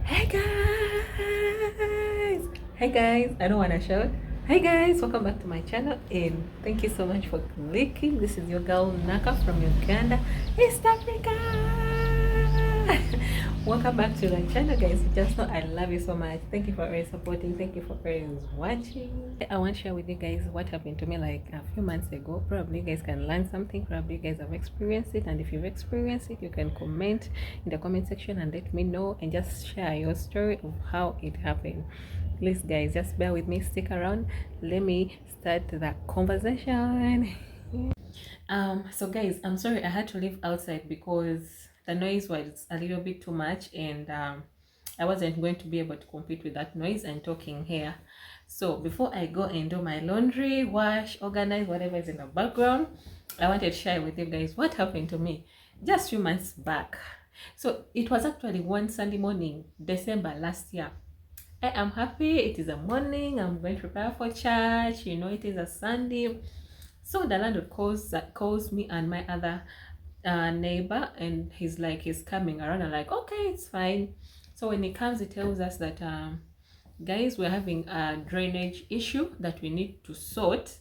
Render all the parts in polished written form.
Hey guys! Hey guys, I don't want to shout. Hey guys, welcome back to my channel and thank you so much for clicking. This is your girl Naka from Uganda, East Africa. Welcome back to my channel, guys. Just know I love you so much. Thank you for always supporting. Thank you for always watching. I want to share with you guys what happened to me like a few months ago. Probably you guys can learn something. Probably you guys have experienced it, and if you've experienced it, you can comment in the comment section and let me know and just share your story of how it happened. Please, guys, just bear with me. Stick around. Let me start the conversation. So guys, I'm sorry I had to leave outside because the noise was a little bit too much, and I wasn't going to be able to compete with that noise and talking here. So before I go and do my laundry, wash, organize whatever is in the background, I wanted to share with you guys what happened to me just 3 months back. So it was actually one Sunday morning, December last year. I am happy. It is a morning. I'm going to prepare for church. You know, it is a Sunday. So the landlord calls me and my other neighbor, and he's coming around. I'm like, okay, it's fine. So when he comes, he tells us that guys, we're having a drainage issue that we need to sort,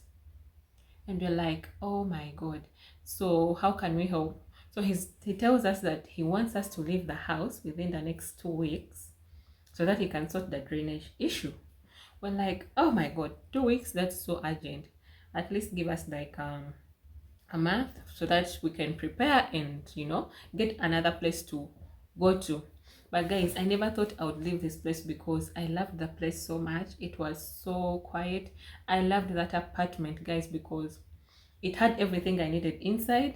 and we're like, oh my god. So how can we help? So he tells us that he wants us to leave the house within the next 2 weeks so that he can sort the drainage issue. We're like, oh my god, 2 weeks, that's so urgent. At least give us like a month so that we can prepare and get another place to go to. But guys, I never thought I would leave this place because I loved the place so much. It was so quiet. I loved that apartment, guys, because it had everything I needed inside.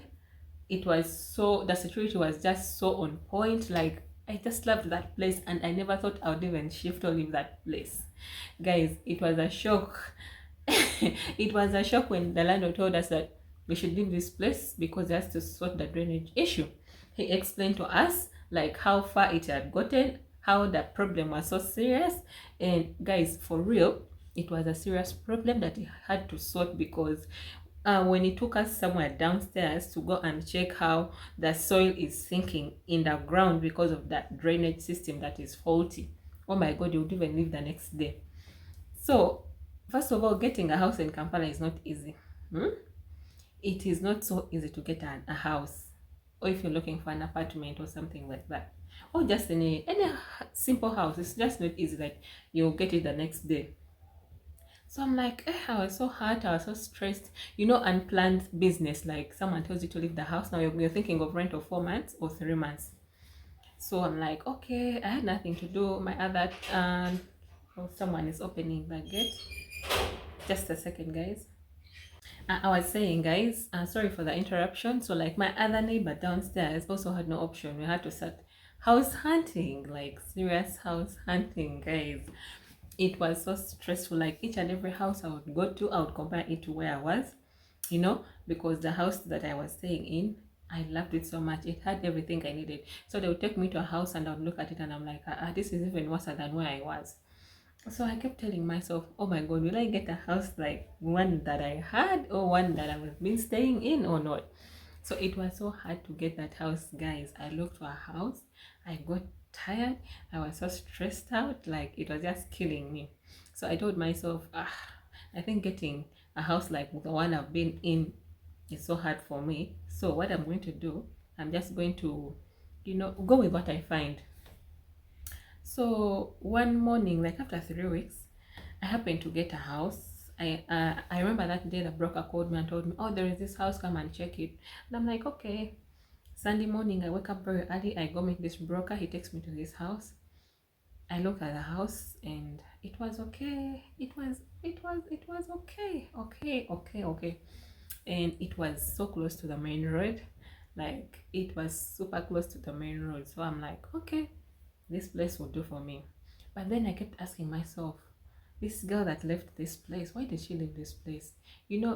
It was so, the security was just so on point. Like, I just loved that place, and I never thought I would even shift or leave that place. Guys, it was a shock. It was a shock when the landlord told us that we should leave this place because he has to sort the drainage issue. He explained to us like how far it had gotten, how the problem was so serious, and guys, for real, it was a serious problem that he had to sort because when he took us somewhere downstairs to go and check how the soil is sinking in the ground because of that drainage system that is faulty. Oh my god, you would even leave the next day. So first of all, getting a house in Kampala is not easy. It is not so easy to get a house, or if you're looking for an apartment or something like that, or just any simple house, it's just not easy. Like, you'll get it the next day. So I'm like, I was so hurt, I was so stressed. Unplanned business, like someone tells you to leave the house. Now you're thinking of rent of 4 months or 3 months. So I'm like, okay, I had nothing to do. My other someone is opening the gate. Just a second, guys. I was saying, guys, sorry for the interruption. So like, my other neighbor downstairs also had no option. We had to start house hunting, like serious house hunting, guys. It was so stressful. Like, each and every house I would go to, I would compare it to where I was, because the house that I was staying in, I loved it so much. It had everything I needed. So they would take me to a house and I would look at it and I'm like, this is even worse than where I was. So I kept telling myself, oh my god, will I get a house like one that I had, or one that I was been staying in, or not? So it was so hard to get that house, guys. I looked for a house. I got tired. I was so stressed out. Like, it was just killing me. So I told myself, I think getting a house like the one I've been in is so hard for me. So what I'm going to do, I'm just going to, go with what I find. So one morning, like after 3 weeks, I happened to get a house. I remember that day the broker called me and told me, oh, there is this house, come and check it. And I'm like, okay. Sunday morning, I wake up very early. I go meet this broker. He takes me to this house. I look at the house and it was okay. It was okay. Okay. And it was so close to the main road. Like, it was super close to the main road. So I'm like, okay, this place will do for me. But then I kept asking myself, this girl that left this place, why did she leave this place?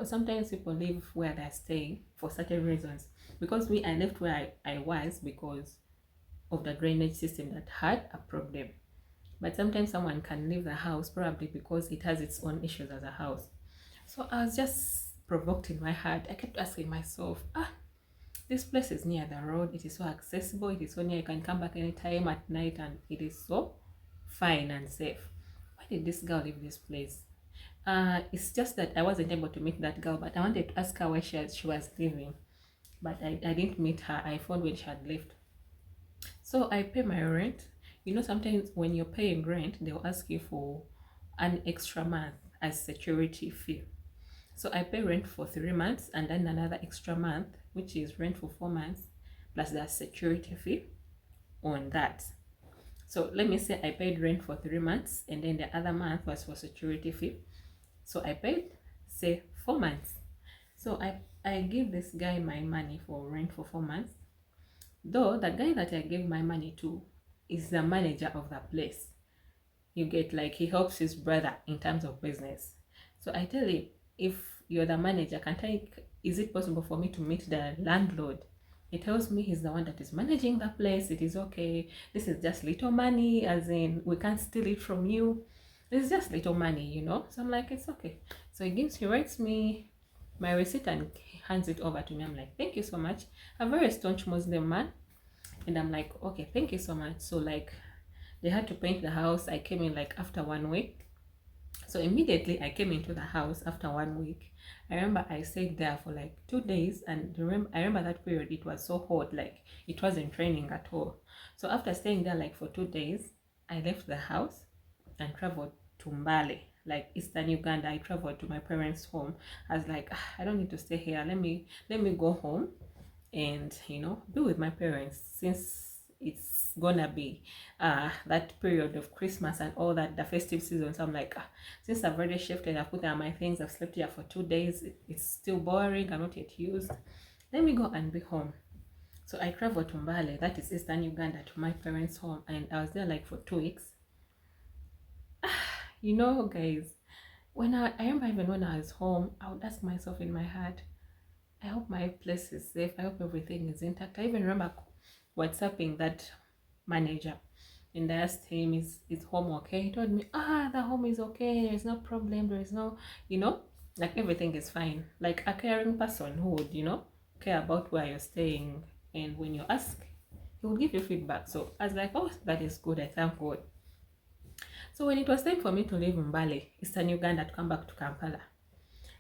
Sometimes people leave where they're staying for certain reasons. Because I left where I was because of the drainage system that had a problem. But sometimes someone can leave the house probably because it has its own issues as a house. So I was just provoked in my heart. I kept asking myself, this place is near the road. It is so accessible. It is so near. You can come back anytime at night, and it is so fine and safe. Why did this girl leave this place? It's just that I wasn't able to meet that girl, but I wanted to ask her where she was living, but I didn't meet her. I found when she had left. So I pay my rent. You know, sometimes when you're paying rent, they'll ask you for an extra month as security fee. So I pay rent for 3 months and then another extra month, which is rent for 4 months, plus that security fee on that. So let me say I paid rent for 3 months and then the other month was for security fee. So I paid, say, 4 months. So I give this guy my money for rent for 4 months. Though the guy that I gave my money to is the manager of the place. You get, like, he helps his brother in terms of business. So I tell him, if you're the manager, is it possible for me to meet the landlord? He tells me he's the one that is managing the place. It is okay. This is just little money, as in we can't steal it from you. It's just little money, you know. So I'm like, it's okay. So he writes me my receipt and hands it over to me. I'm like, thank you so much. A very staunch Muslim man. And I'm like, okay, thank you so much. So like, they had to paint the house. I came in like after 1 week. So immediately I came into the house after 1 week. I remember I stayed there for like 2 days, and I remember that period it was so hot, like it wasn't raining at all. So after staying there like for 2 days, I left the house and traveled to Mbale, like Eastern Uganda. I traveled to my parents' home. I was like, I don't need to stay here. Let me go home and, you know, be with my parents, since it's gonna be that period of Christmas and all that, the festive season. So I'm like, since I've already shifted, I've put down my things, I've slept here for 2 days, it's still boring, I'm not yet used, let me go and be home. So I traveled to Mbale, that is Eastern Uganda, to my parents' home, and I was there like for 2 weeks. You know, guys, when I remember, even when I was home, I would ask myself in my heart, I hope my place is safe, I hope everything is intact. I even remember WhatsApping that manager, and I asked him, is home okay? He told me, the home is okay, there is no problem, there is no, you know, like everything is fine. Like a caring person who would, you know, care about where you're staying, and when you ask, he will give you feedback. So I was like, oh, that is good, I thank God. So when it was time for me to leave Mbale, Eastern Uganda, to come back to Kampala,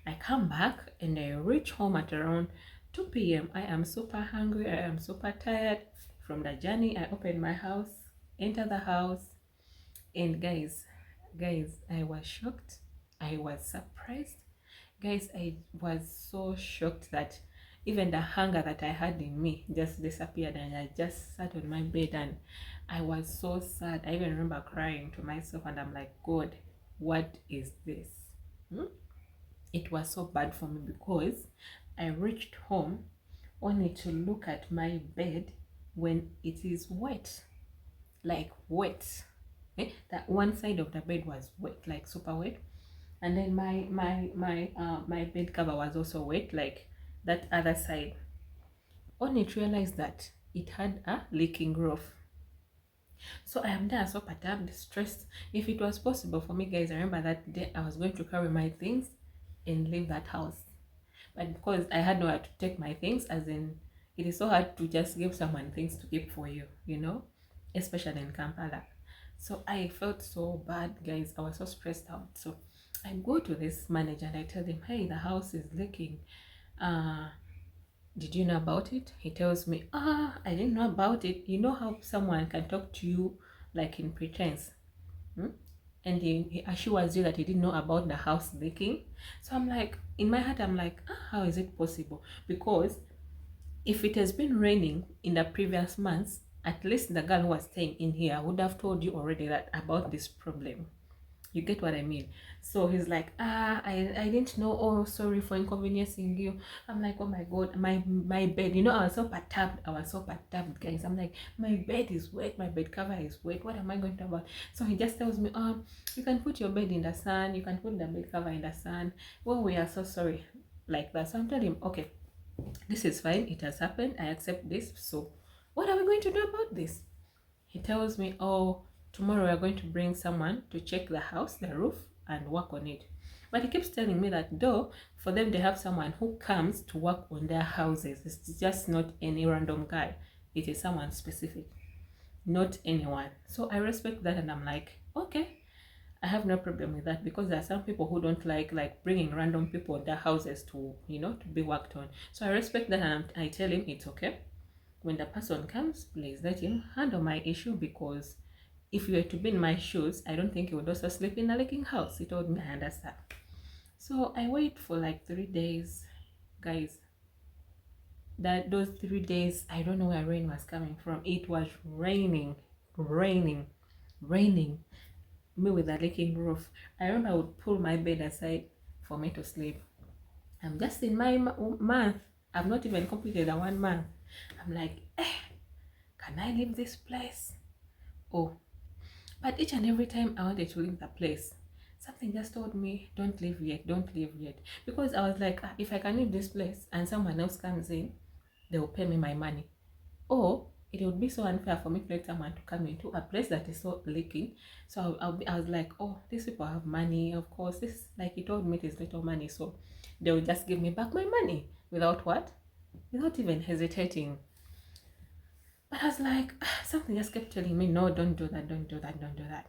I come back and I reach home at around 2 p.m. I am super hungry, I am super tired from the journey. I open my house, enter the house, and guys, I was shocked. I was surprised. Guys, I was so shocked that even the hunger that I had in me just disappeared, and I just sat on my bed and I was so sad. I even remember crying to myself, and I'm like, God, what is this? It was so bad for me, because I reached home only to look at my bed when it is wet, like wet. That one side of the bed was wet, like super wet, and then my bed cover was also wet, like that other side. Only to realize that it had a leaking roof. So I am there so perturbed, stressed. If it was possible for me, guys, I remember that day I was going to carry my things and leave that house, but because I had nowhere to take my things, as in, it is so hard to just give someone things to keep for you, you know, especially in Kampala. So I felt so bad, guys. I was so stressed out. So I go to this manager and I tell him, hey, the house is leaking. Did you know about it? He tells me, I didn't know about it. You know how someone can talk to you like in pretense, and he assures you that he didn't know about the house leaking. So I'm like, in my heart, I'm like, how is it possible? Because if it has been raining in the previous months, at least the girl who was staying in here would have told you already that about this problem. You get what I mean? So he's like, I didn't know. Oh, sorry for inconveniencing you. I'm like, oh my God, my bed. You know, I was so perturbed, guys. I'm like, my bed is wet. My bed cover is wet. What am I going to do about? So he just tells me, you can put your bed in the sun. You can put the bed cover in the sun. Well, we are so sorry, like that. So I'm telling him, okay, this is fine. It has happened. I accept this. So what are we going to do about this? He tells me, oh, tomorrow we are going to bring someone to check the house, the roof, and work on it. But he keeps telling me that though, for them, they have someone who comes to work on their houses. It's just not any random guy. It is someone specific. not anyone. So I respect that, and I'm like, okay, I have no problem with that, because there are some people who don't like bringing random people in their houses to, to be worked on. So I respect that, and I tell him it's okay. When the person comes, please let him handle my issue, because if you were to be in my shoes, I don't think you would also sleep in a leaking house. He told me, I understand. So I wait for like 3 days, guys. That those 3 days, I don't know where rain was coming from. It was raining, raining, raining. Me with a leaking roof. I remember I would pull my bed aside for me to sleep. I'm just in my month. I've not even completed a 1 month. I'm like, can I leave this place? Oh, but each and every time I wanted to leave the place, something just told me, don't leave yet, don't leave yet. Because I was like, if I can leave this place and someone else comes in, they will pay me my money. Or it would be so unfair for me to let someone to come into a place that is so leaking. So I was like, oh, these people have money, of course. This, like he told me, it is little money, so they will just give me back my money without what? Without even hesitating. But I was like, something just kept telling me, no, don't do that, don't do that, don't do that.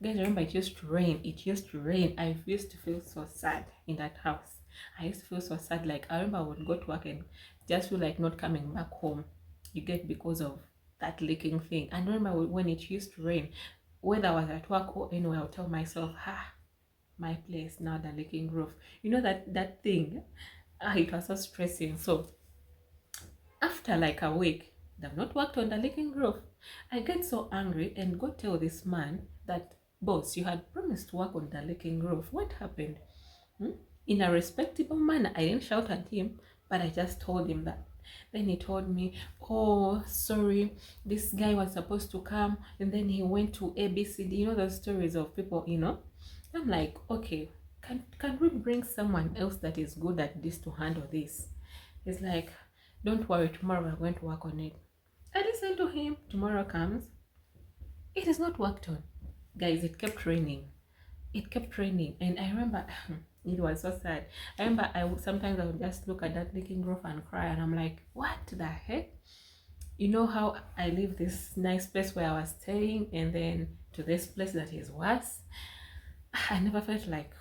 Guys, remember, it used to rain. It used to rain. I used to feel so sad in that house. I used to feel so sad. Like, I remember I would go to work and just feel like not coming back home. You get, because of that leaking thing. And remember when it used to rain, whether I was at work or anywhere, I would tell myself, my place, now the leaking roof. You know that thing? It was so stressing. So after like a week, they've not worked on the leaking roof. I get so angry and go tell this man that, boss, you had promised to work on the leaking roof. What happened? In a respectable manner. I didn't shout at him, but I just told him that. Then he told me, oh, sorry, this guy was supposed to come and then he went to ABCD. You know those stories of people, I'm like, okay, can we bring someone else that is good at this to handle this? He's like, don't worry, tomorrow we're going to work on it. I listened to him. Tomorrow comes, it is not worked on. Guys, it kept raining. It kept raining, and I remember it was so sad. I remember sometimes I would just look at that leaking roof and cry, and I'm like, what the heck? You know how I leave this nice place where I was staying and then to this place that is worse? I never felt like,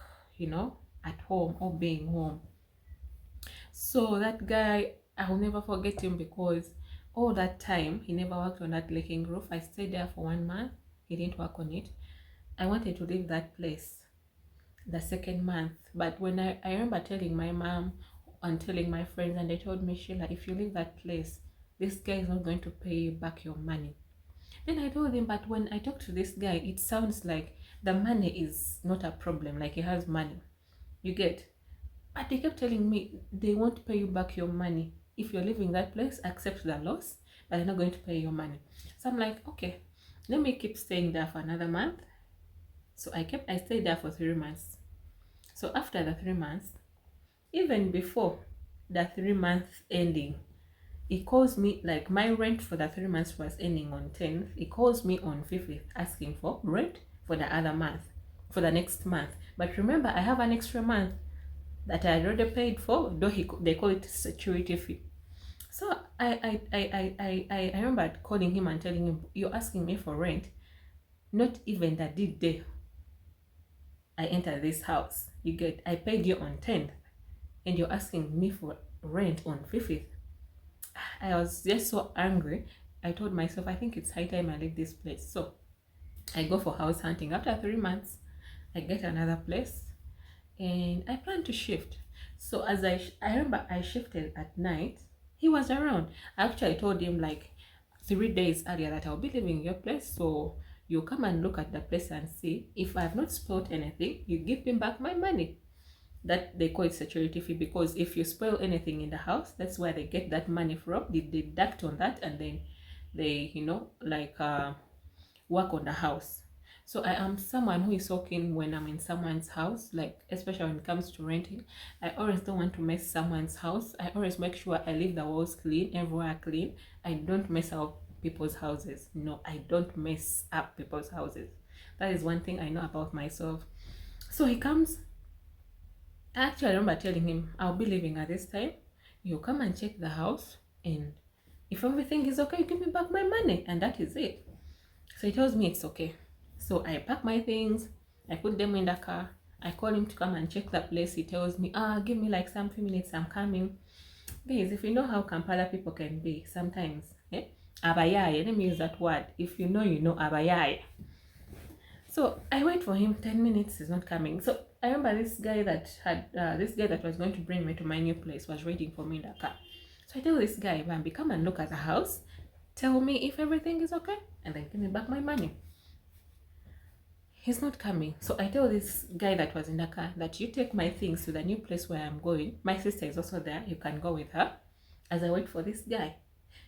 at home or being home. So that guy, I will never forget him, because all that time he never worked on that leaking roof. I stayed there for 1 month. He didn't work on it. I wanted to leave that place the second month, but when I remember telling my mom and telling my friends, and they told me, Sheila, if you leave that place, this guy is not going to pay you back your money. Then I told him, but when I talk to this guy, it sounds like the money is not a problem, like he has money, you get. But they kept telling me they won't pay you back your money. If you're leaving that place, accept the loss, but they're not going to pay your money. So I'm like, okay, let me keep staying there for another month. So I stayed there for 3 months. So after the 3 months, even before the 3 months ending, he calls me, like my rent for the 3 months was ending on 10th. He calls me on 5th asking for rent for the other month, for the next month. But remember, I have an extra month that I already paid for, though they call it security fee. So I remember calling him and telling him, you're asking me for rent, not even the day I enter this house. You get, I paid you on 10th and you're asking me for rent on 5th. I was just so angry. I told myself, I think it's high time I leave this place. So I go for house hunting. After 3 months, I get another place and I plan to shift. So as I remember I shifted at night. He was around. Actually, I told him like 3 days earlier that I'll be leaving your place, so you come and look at the place and see. If I have not spoiled anything, you give me back my money. That they call it security fee, because if you spoil anything in the house, that's where they get that money from. They deduct on that, and then they work on the house. So I am someone who is so keen when I'm in someone's house, like especially when it comes to renting. I always don't want to mess someone's house. I always make sure I leave the walls clean, everywhere clean. I don't mess up people's houses. No, I don't mess up people's houses. That is one thing I know about myself. So he comes. Actually, I remember telling him, I'll be leaving at this time. You come and check the house, and if everything is okay, you give me back my money, and that is it. So he tells me it's okay. So I pack my things, I put them in the car. I call him to come and check the place. He tells me, give me like some few minutes, I'm coming. Guys, if you know how Kampala people can be sometimes, abayaye, let me use that word. If you know abayaye. So I wait for him, 10 minutes, he's not coming. So I remember this guy that was going to bring me to my new place was waiting for me in the car. So I tell this guy, Bambi, come and look at the house, tell me if everything is okay, and then give me back my money. He's not coming. So I tell this guy that was in the car that you take my things to the new place where I'm going. My sister is also there. You can go with her as I wait for this guy.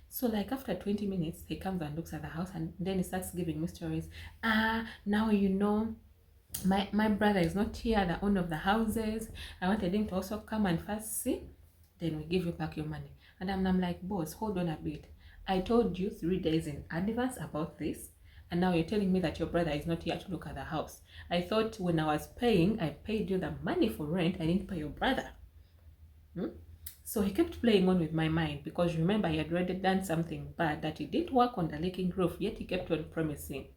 So like after 20 minutes, he comes and looks at the house, and then he starts giving me stories. Now you know my brother is not here, the owner of the houses. I wanted him to also come and first see, then we give you back your money. And I'm like, boss, hold on a bit. I told you 3 days in advance about this, and now you're telling me that your brother is not here to look at the house. I thought when I was paying, I paid you the money for rent. I didn't pay your brother. So he kept playing on with my mind, because remember, he had already done something bad, that he did work on the leaking roof, yet he kept on promising.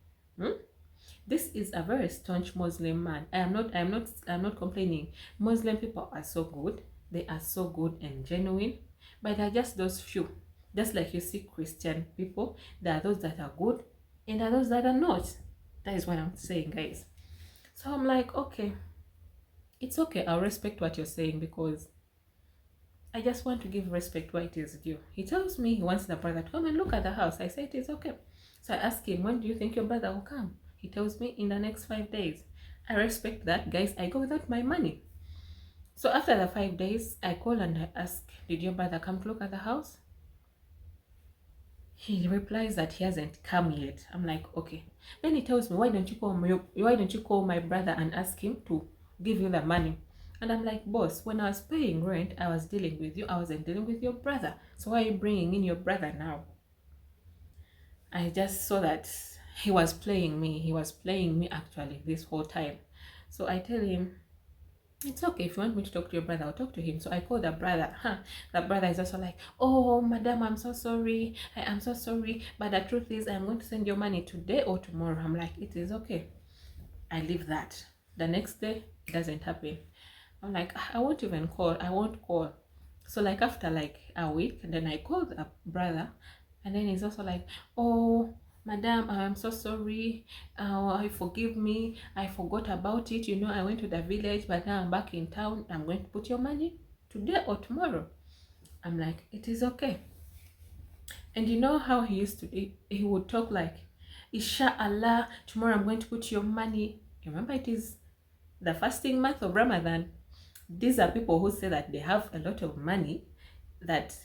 This is a very staunch Muslim man. I'm not complaining. Muslim people are so good. They are so good and genuine, but they're just those few. Just like you see Christian people, there are those that are good and there are those that are not. That is what I'm saying, guys. So I'm like, okay, it's okay. I'll respect what you're saying, because I just want to give respect where it is due. He tells me he wants the brother to come and look at the house. I say it is okay. So I ask him, when do you think your brother will come? He tells me in the next 5 days. I respect that, guys. I go without my money. So after the 5 days, I call and I ask, did your brother come to look at the house? He replies that he hasn't come yet. I'm like, okay. Then he tells me, why don't you call my brother and ask him to give you the money? And I'm like, boss, when I was paying rent, I was dealing with you. I wasn't dealing with your brother. So why are you bringing in your brother now? I just saw that he was playing me. He was playing me actually this whole time. So I tell him, it's okay. If you want me to talk to your brother, I'll talk to him. So I call the brother. The brother is also like, oh, madam, I'm so sorry. I am so sorry. But the truth is, I'm going to send your money today or tomorrow. I'm like, it is okay. I leave that. The next day, it doesn't happen. I'm like, I won't even call. I won't call. So like after like a week, and then I called a brother, and then he's also like, oh, madam, I'm so sorry. Forgive me. I forgot about it. I went to the village, but now I'm back in town. I'm going to put your money today or tomorrow. I'm like, it is okay. And you know how he used to be? He would talk like, Inshallah, tomorrow I'm going to put your money. Remember, it is the fasting month of Ramadan. These are people who say that they have a lot of money, that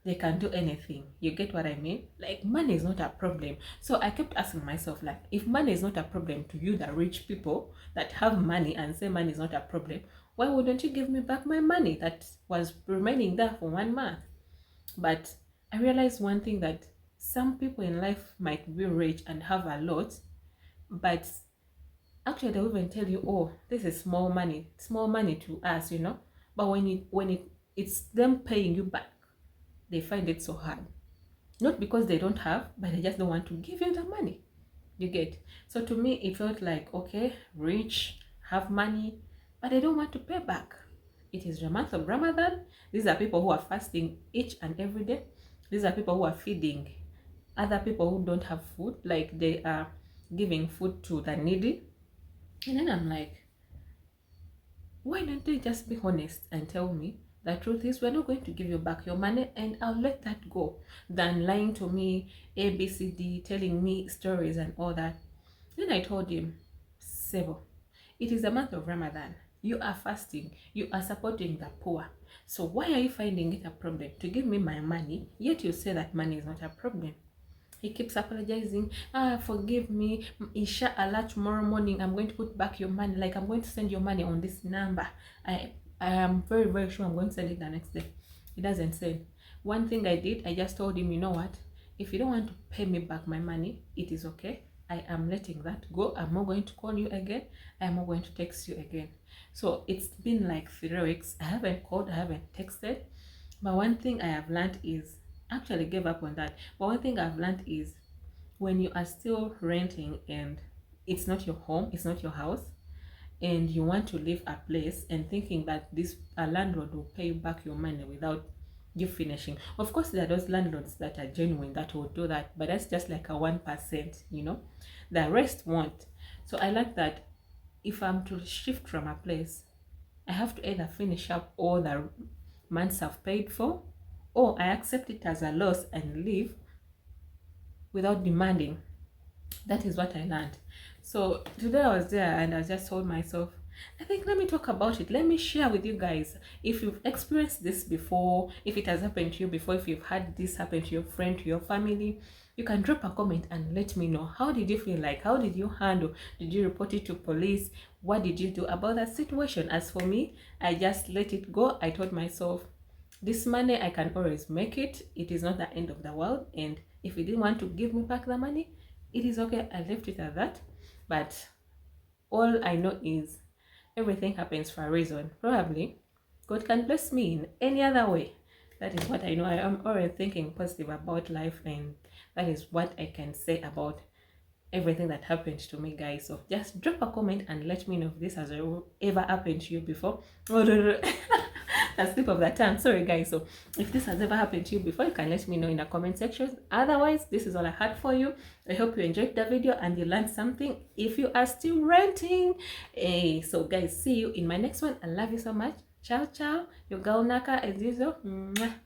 they can do anything. You get what I mean? Like, money is not a problem. So I kept asking myself, like, if money is not a problem to you, the rich people that have money, and say money is not a problem, why wouldn't you give me back my money that was remaining there for 1 month? But I realized one thing, that some people in life might be rich and have a lot, but actually they will even tell you, oh, this is small money to us, but it's them paying you back, they find it so hard. Not because they don't have, but they just don't want to give you the money. You get? So to me, it felt like, okay, rich, have money, but they don't want to pay back. It is the month of Ramadan. These are people who are fasting each and every day. These are people who are feeding other people who don't have food, like they are giving food to the needy. And then I'm like, why don't they just be honest and tell me the truth is, we're not going to give you back your money, and I'll let that go, than lying to me, ABCD, telling me stories and all that. Then I told him, Sebo, it is the month of Ramadan. You are fasting. You are supporting the poor. So why are you finding it a problem to give me my money, yet you say that money is not a problem? He keeps apologizing. Forgive me. Inshallah, tomorrow morning I'm going to put back your money. Like, I'm going to send your money on this number. I am very, very sure I'm going to send it the next day. He doesn't send. One thing I did, I just told him, you know what? If you don't want to pay me back my money, it is okay. I am letting that go. I'm not going to call you again. I'm not going to text you again. So it's been like 3 weeks. I haven't called. I haven't texted. But one thing I have learned is, actually gave up on that, but one thing I've learned is, when you are still renting and it's not your home, it's not your house, and you want to leave a place and thinking that this a landlord will pay you back your money without you finishing. Of course, there are those landlords that are genuine that will do that, but that's just like a 1%, you know, the rest won't. So I like that if I'm to shift from a place, I have to either finish up all the months I've paid for, or I accept it as a loss and leave without demanding. That is what I learned. So today I was there and I just told myself, I think let me talk about it. Let me share with you guys. If you've experienced this before, if it has happened to you before, if you've had this happen to your friend, to your family, you can drop a comment and let me know. How did you feel like? How did you handle? Did you report it to police? What did you do about that situation? As for me, I just let it go. I told myself, this money, I can always make it. It is not the end of the world. And if you didn't want to give me back the money, it is okay. I left it at that. But all I know is everything happens for a reason. Probably God can bless me in any other way. That is what I know. I am always thinking positive about life, and that is what I can say about everything that happened to me, guys. So just drop a comment and let me know if this has ever happened to you before. A slip of the tongue, sorry guys. So if this has ever happened to you before, you can let me know in the comment section. Otherwise, this is all I had for you. I hope you enjoyed the video and you learned something if you are still renting. So guys, see you in my next one. I love you so much. Ciao ciao, your girl Naka as usual. Mwah.